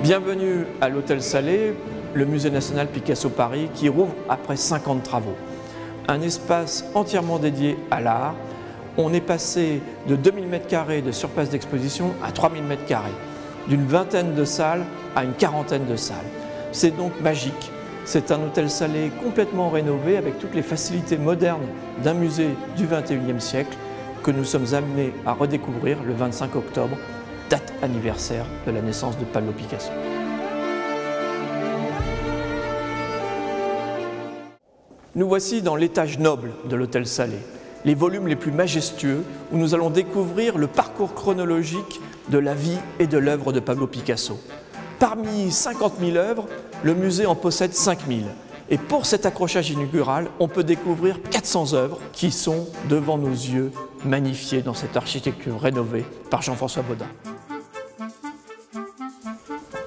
Bienvenue à l'Hôtel Salé, le Musée national Picasso Paris qui rouvre après 5 ans de travaux. Un espace entièrement dédié à l'art. On est passé de 2000 m² de surface d'exposition à 3000 m², d'une vingtaine de salles à une quarantaine de salles. C'est donc magique. C'est un hôtel Salé complètement rénové avec toutes les facilités modernes d'un musée du XXIe siècle que nous sommes amenés à redécouvrir le 25 octobre, date anniversaire de la naissance de Pablo Picasso. Nous voici dans l'étage noble de l'Hôtel Salé, les volumes les plus majestueux où nous allons découvrir le parcours chronologique de la vie et de l'œuvre de Pablo Picasso. Parmi 50 000 œuvres, le musée en possède 5 000. Et pour cet accrochage inaugural, on peut découvrir 400 œuvres qui sont devant nos yeux, magnifiées dans cette architecture rénovée par Jean-François Bodin.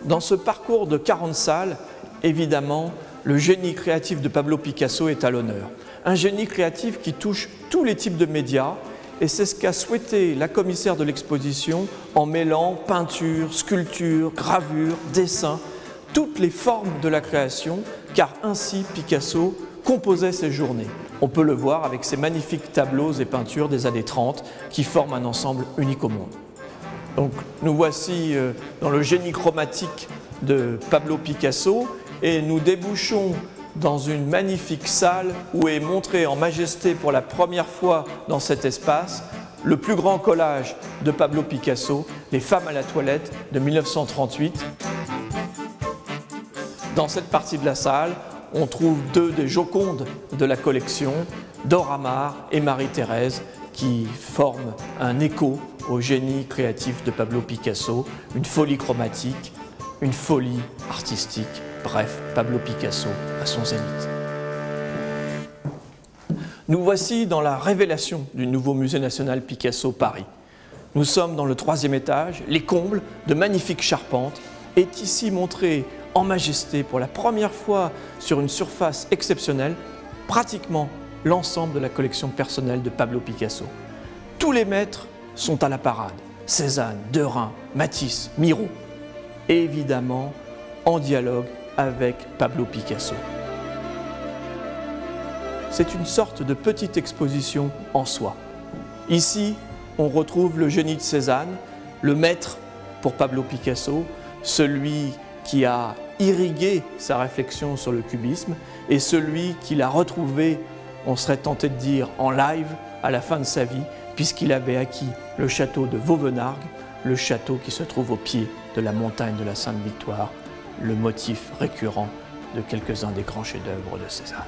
Dans ce parcours de 40 salles, évidemment, le génie créatif de Pablo Picasso est à l'honneur. Un génie créatif qui touche tous les types de médias, et c'est ce qu'a souhaité la commissaire de l'exposition en mêlant peinture, sculpture, gravure, dessin, toutes les formes de la création, car ainsi Picasso composait ses journées. On peut le voir avec ces magnifiques tableaux et peintures des années 30 qui forment un ensemble unique au monde. Donc nous voici dans le génie chromatique de Pablo Picasso et nous débouchons dans une magnifique salle où est montré en majesté pour la première fois dans cet espace le plus grand collage de Pablo Picasso, Les femmes à la toilette de 1938. Dans cette partie de la salle, on trouve deux des Jocondes de la collection, Dora Maar et Marie-Thérèse, qui forment un écho au génie créatif de Pablo Picasso, une folie chromatique, une folie artistique. Bref, Pablo Picasso à son zénith. Nous voici dans la révélation du nouveau musée national Picasso Paris. Nous sommes dans le 3e étage, les combles de magnifiques charpentes, est ici montré en majesté pour la première fois sur une surface exceptionnelle, pratiquement l'ensemble de la collection personnelle de Pablo Picasso. Tous les maîtres sont à la parade, Cézanne, Derain, Matisse, Miro, et évidemment en dialogue avec Pablo Picasso. C'est une sorte de petite exposition en soi. Ici, on retrouve le génie de Cézanne, le maître pour Pablo Picasso, celui qui a irrigué sa réflexion sur le cubisme et celui qui l'a retrouvé, on serait tenté de dire, en live à la fin de sa vie, puisqu'il avait acquis le château de Vauvenargues, le château qui se trouve au pied de la montagne de la Sainte-Victoire, le motif récurrent de quelques-uns des grands chefs-d'œuvre de Cézanne.